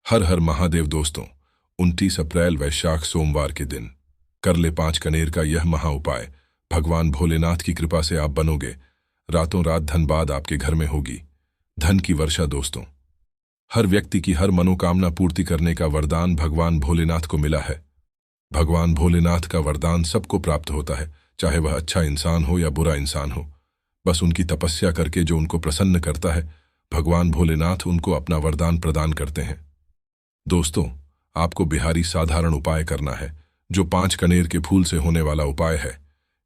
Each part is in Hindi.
हर हर महादेव दोस्तों। 29 अप्रैल वैशाख सोमवार के दिन कर ले 5 कनेर का यह महा उपाय। भगवान भोलेनाथ की कृपा से आप बनोगे, रातों रात धनबाद आपके घर में होगी। धन की वर्षा दोस्तों। हर व्यक्ति की हर मनोकामना पूर्ति करने का वरदान भगवान भोलेनाथ को मिला है। भगवान भोलेनाथ का वरदान सबको प्राप्त होता है, चाहे वह अच्छा इंसान हो या बुरा इंसान हो। बस उनकी तपस्या करके जो उनको प्रसन्न करता है, भगवान भोलेनाथ उनको अपना वरदान प्रदान करते हैं। दोस्तों, आपको बिहारी साधारण उपाय करना है, जो 5 कनेर के फूल से होने वाला उपाय है।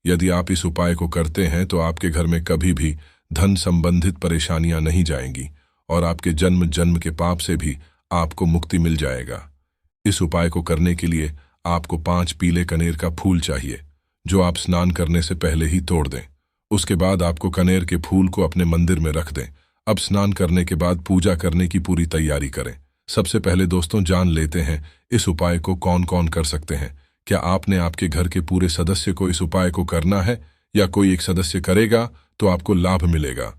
यदि आप इस उपाय को करते हैं तो आपके घर में कभी भी धन संबंधित परेशानियां नहीं जाएंगी और आपके जन्म जन्म के पाप से भी आपको मुक्ति मिल जाएगा। इस उपाय को करने के लिए आपको 5 पीले कनेर का फूल चाहिए, जो आप स्नान करने से पहले ही तोड़ दें। उसके बाद आपको कनेर के फूल को अपने मंदिर में रख दें। अब स्नान करने के बाद पूजा करने की पूरी तैयारी करें। सबसे पहले दोस्तों जान लेते हैं इस उपाय को कौन कौन कर सकते हैं। क्या आपने आपके घर के पूरे सदस्य को इस उपाय को करना है या कोई एक सदस्य करेगा तो आपको लाभ मिलेगा?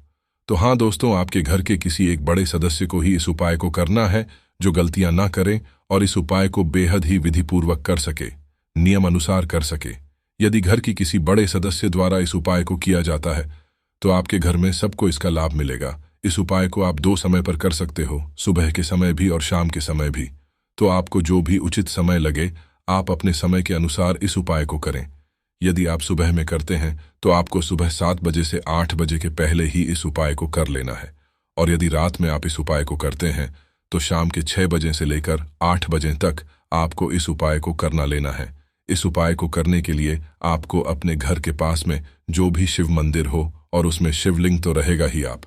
तो हाँ दोस्तों, आपके घर के किसी एक बड़े सदस्य को ही इस उपाय को करना है, जो गलतियां ना करें और इस उपाय को बेहद ही विधिपूर्वक कर सके, नियम अनुसार कर सके। यदि घर की किसी बड़े सदस्य द्वारा इस उपाय को किया जाता है तो आपके घर में सबको इसका लाभ मिलेगा। इस उपाय को आप 2 समय पर कर सकते हो, सुबह के समय भी और शाम के समय भी। तो आपको जो भी उचित समय लगे, आप अपने समय के अनुसार इस उपाय को करें। यदि आप सुबह में करते हैं तो आपको सुबह 7 बजे से 8 बजे के पहले ही इस उपाय को कर लेना है, और यदि रात में आप इस उपाय को करते हैं तो शाम के 6 बजे से लेकर 8 बजे तक आपको इस उपाय को करना लेना है। इस उपाय को करने के लिए आपको अपने घर के पास में जो भी शिव मंदिर हो, और उसमें शिवलिंग तो रहेगा ही, आप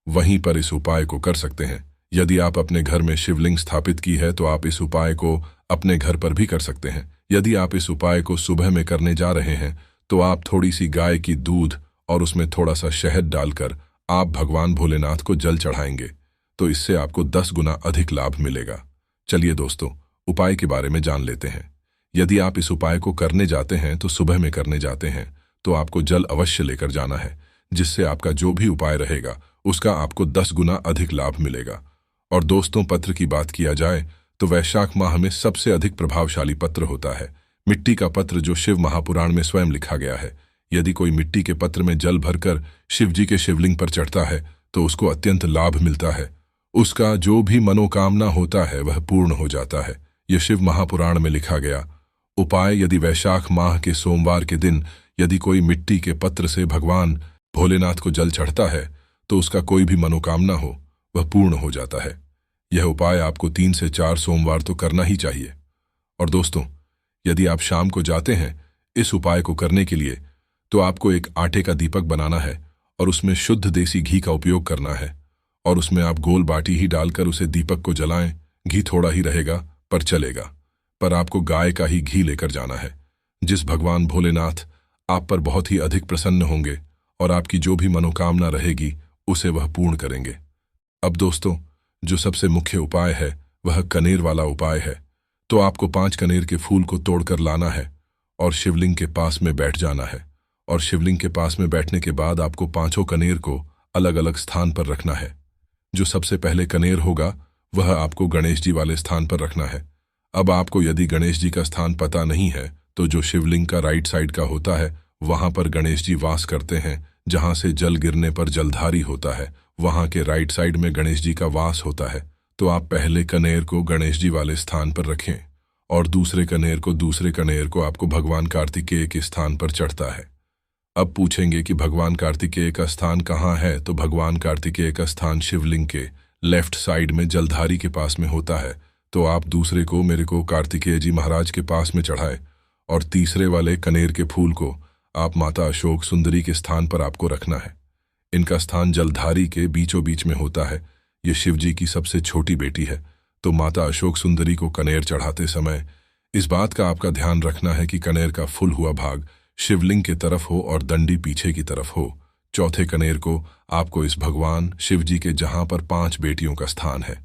वहीं पर इस उपाय को कर सकते हैं। यदि आप अपने घर में शिवलिंग स्थापित की है तो आप इस उपाय को अपने घर पर भी कर सकते हैं। यदि आप इस उपाय को सुबह में करने जा रहे हैं तो आप थोड़ी सी गाय की दूध और उसमें थोड़ा सा शहद डालकर आप भगवान भोलेनाथ को जल चढ़ाएंगे, तो इससे आपको 10 गुना अधिक लाभ मिलेगा। चलिए दोस्तों, उपाय के बारे में जान लेते हैं। यदि आप इस उपाय को करने जाते हैं तो सुबह में करने जाते हैं तो आपको जल अवश्य लेकर जाना है, जिससे आपका जो भी उपाय रहेगा उसका आपको 10 गुना अधिक लाभ मिलेगा। और दोस्तों, पत्र की बात किया जाए तो वैशाख माह में सबसे अधिक प्रभावशाली पत्र होता है मिट्टी का पत्र, जो शिव महापुराण में स्वयं लिखा गया है। यदि कोई मिट्टी के पत्र में जल भरकर शिव जी के शिवलिंग पर चढ़ता है तो उसको अत्यंत लाभ मिलता है। उसका जो भी मनोकामना होता है वह पूर्ण हो जाता है। यह शिव महापुराण में लिखा गया उपाय। यदि वैशाख माह के सोमवार के दिन यदि कोई मिट्टी के पत्र से भगवान भोलेनाथ को जल चढ़ता है तो उसका कोई भी मनोकामना हो वह पूर्ण हो जाता है। यह उपाय आपको 3 से 4 सोमवार तो करना ही चाहिए। और दोस्तों, यदि आप शाम को जाते हैं इस उपाय को करने के लिए तो आपको एक आटे का दीपक बनाना है और उसमें शुद्ध देसी घी का उपयोग करना है, और उसमें आप गोल बाटी ही डालकर उसे दीपक को जलाएं। घी थोड़ा ही रहेगा पर चलेगा, पर आपको गाय का ही घी लेकर जाना है, जिस भगवान भोलेनाथ आप पर बहुत ही अधिक प्रसन्न होंगे और आपकी जो भी मनोकामना रहेगी उसे वह पूर्ण करेंगे। अब दोस्तों, जो सबसे मुख्य उपाय है वह कनेर वाला उपाय है। तो आपको 5 कनेर के फूल को तोड़कर लाना है और शिवलिंग के पास में बैठ जाना है, और शिवलिंग के पास में बैठने के बाद आपको 5 कनेर को अलग अलग स्थान पर रखना है। जो सबसे पहले कनेर होगा वह आपको गणेश जी वाले स्थान पर रखना है। अब आपको यदि गणेश जी का स्थान पता नहीं है तो जो शिवलिंग का राइट साइड का होता है वहां पर गणेश जी वास करते हैं। जहां से जल गिरने पर जलधारी होता है वहां के राइट साइड में गणेश जी का वास होता है। तो आप पहले कनेर को गणेश जी वाले स्थान पर रखें और दूसरे कनेर को आपको भगवान कार्तिकेय के स्थान पर चढ़ता है। अब पूछेंगे कि भगवान कार्तिकेय का स्थान कहाँ है? तो भगवान कार्तिकेय का स्थान शिवलिंग के लेफ्ट साइड में जलधारी के पास में होता है। तो आप दूसरे को मेरे को कार्तिकेय जी महाराज के पास में चढ़ाए, और तीसरे वाले कनेर के फूल को आप माता अशोक सुंदरी के स्थान पर आपको रखना है। इनका स्थान जलधारी के बीचों बीच में होता है। ये शिव जी की सबसे छोटी बेटी है। तो माता अशोक सुंदरी को कनेर चढ़ाते समय इस बात का आपका ध्यान रखना है कि कनेर का फुल हुआ भाग शिवलिंग की तरफ हो और दंडी पीछे की तरफ हो। चौथे कनेर को आपको इस भगवान शिव जी के जहां पर 5 बेटियों का स्थान है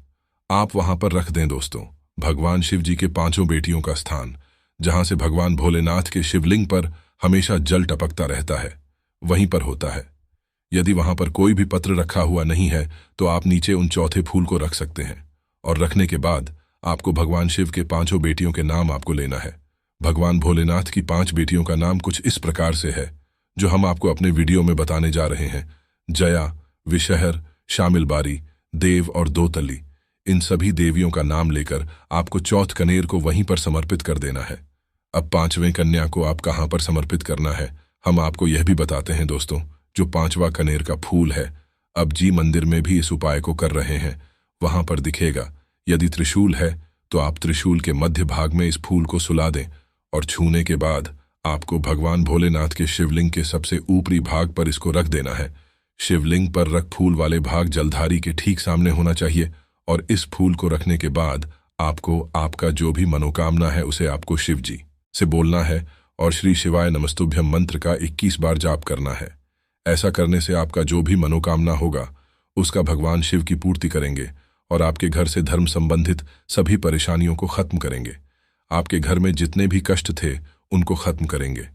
आप वहां पर रख दें। दोस्तों, भगवान शिव जी के 5 बेटियों का स्थान, जहां से भगवान भोलेनाथ के शिवलिंग पर हमेशा जल टपकता रहता है, वहीं पर होता है। यदि वहां पर कोई भी पत्र रखा हुआ नहीं है तो आप नीचे उन चौथे फूल को रख सकते हैं, और रखने के बाद आपको भगवान शिव के 5 बेटियों के नाम आपको लेना है। भगवान भोलेनाथ की 5 बेटियों का नाम कुछ इस प्रकार से है, जो हम आपको अपने वीडियो में बताने जा रहे हैं। जया, विषहर, शामिलबारी, देव और दोतली। इन सभी देवियों का नाम लेकर आपको चौथ कनेर को वहीं पर समर्पित कर देना है। अब 5वें कन्या को आप कहां पर समर्पित करना है, हम आपको यह भी बताते हैं दोस्तों। जो 5वां कनेर का फूल है, अब जी मंदिर में भी इस उपाय को कर रहे हैं, वहां पर दिखेगा। यदि त्रिशूल है तो आप त्रिशूल के मध्य भाग में इस फूल को सुला दें और छूने के बाद आपको भगवान भोलेनाथ के शिवलिंग के सबसे ऊपरी भाग पर इसको रख देना है। शिवलिंग पर रख फूल वाले भाग जलधारी के ठीक सामने होना चाहिए और इस फूल को रखने के बाद आपको आपका जो भी मनोकामना है उसे आपको शिव जी से बोलना है और श्री शिवाय नमस्तुभ्यम मंत्र का 21 बार जाप करना है। ऐसा करने से आपका जो भी मनोकामना होगा उसका भगवान शिव की पूर्ति करेंगे और आपके घर से धर्म संबंधित सभी परेशानियों को खत्म करेंगे। आपके घर में जितने भी कष्ट थे उनको खत्म करेंगे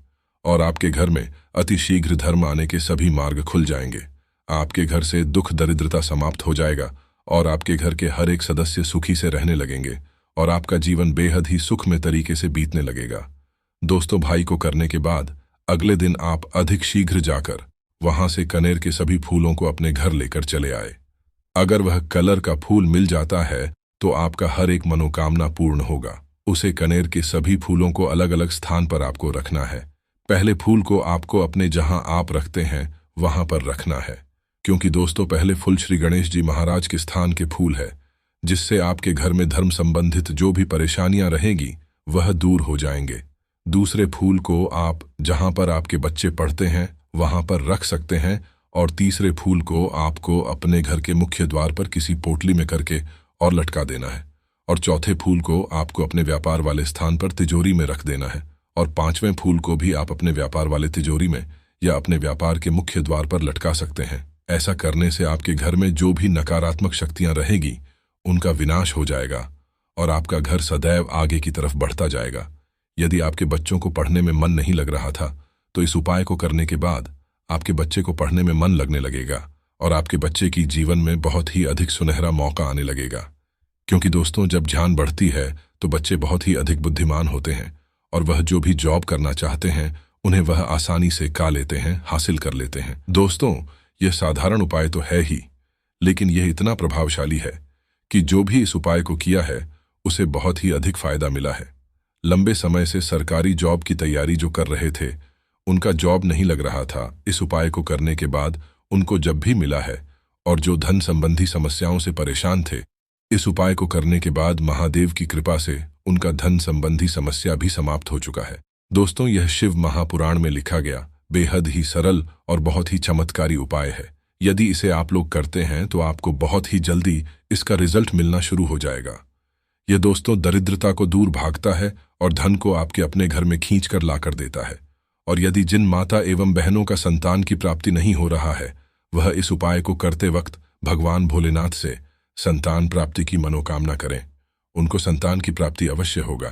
और आपके घर में अति शीघ्र धर्म आने के सभी मार्ग खुल जाएंगे। आपके घर से दुख दरिद्रता समाप्त हो जाएगा और आपके घर के हर एक सदस्य सुखी से रहने लगेंगे और आपका जीवन बेहद ही सुखमय तरीके से बीतने लगेगा। दोस्तों, भाई को करने के बाद अगले दिन आप अधिक शीघ्र जाकर वहां से कनेर के सभी फूलों को अपने घर लेकर चले आए। अगर वह कलर का फूल मिल जाता है तो आपका हर एक मनोकामना पूर्ण होगा। उसे कनेर के सभी फूलों को अलग अलग स्थान पर आपको रखना है। पहले फूल को आपको अपने जहां आप रखते हैं वहां पर रखना है, क्योंकि दोस्तों पहले फूल श्री गणेश जी महाराज के स्थान के फूल है, जिससे आपके घर में धर्म संबंधित जो भी परेशानियां रहेगी वह दूर हो जाएंगे। दूसरे फूल को आप जहां पर आपके बच्चे पढ़ते हैं वहां पर रख सकते हैं और तीसरे फूल को आपको अपने घर के मुख्य द्वार पर किसी पोटली में करके और लटका देना है और चौथे फूल को आपको अपने व्यापार वाले स्थान पर तिजोरी में रख देना है और 5वें फूल को भी आप अपने व्यापार वाले तिजोरी में या अपने व्यापार के मुख्य द्वार पर लटका सकते हैं। ऐसा करने से आपके घर में जो भी नकारात्मक शक्तियां रहेगी उनका विनाश हो जाएगा और आपका घर सदैव आगे की तरफ बढ़ता जाएगा। यदि आपके बच्चों को पढ़ने में मन नहीं लग रहा था तो इस उपाय को करने के बाद आपके बच्चे को पढ़ने में मन लगने लगेगा और आपके बच्चे की जीवन में बहुत ही अधिक सुनहरा मौका आने लगेगा। क्योंकि दोस्तों जब ध्यान बढ़ती है तो बच्चे बहुत ही अधिक बुद्धिमान होते हैं और वह जो भी जॉब करना चाहते हैं उन्हें वह आसानी से का लेते हैं, हासिल कर लेते हैं। दोस्तों, यह साधारण उपाय तो है ही, लेकिन यह इतना प्रभावशाली है कि जो भी इस उपाय को किया है उसे बहुत ही अधिक फायदा मिला है। लंबे समय से सरकारी जॉब की तैयारी जो कर रहे थे उनका जॉब नहीं लग रहा था, इस उपाय को करने के बाद उनको जब भी मिला है, और जो धन संबंधी समस्याओं से परेशान थे इस उपाय को करने के बाद महादेव की कृपा से उनका धन संबंधी समस्या भी समाप्त हो चुका है। दोस्तों, यह शिव महापुराण में लिखा गया बेहद ही सरल और बहुत ही चमत्कारी उपाय है। यदि इसे आप लोग करते हैं तो आपको बहुत ही जल्दी इसका रिजल्ट मिलना शुरू हो जाएगा। यह दोस्तों दरिद्रता को दूर भागता है और धन को आपके अपने घर में खींच कर लाकर देता है। और यदि जिन माता एवं बहनों का संतान की प्राप्ति नहीं हो रहा है वह इस उपाय को करते वक्त भगवान भोलेनाथ से संतान प्राप्ति की मनोकामना करें, उनको संतान की प्राप्ति अवश्य होगा।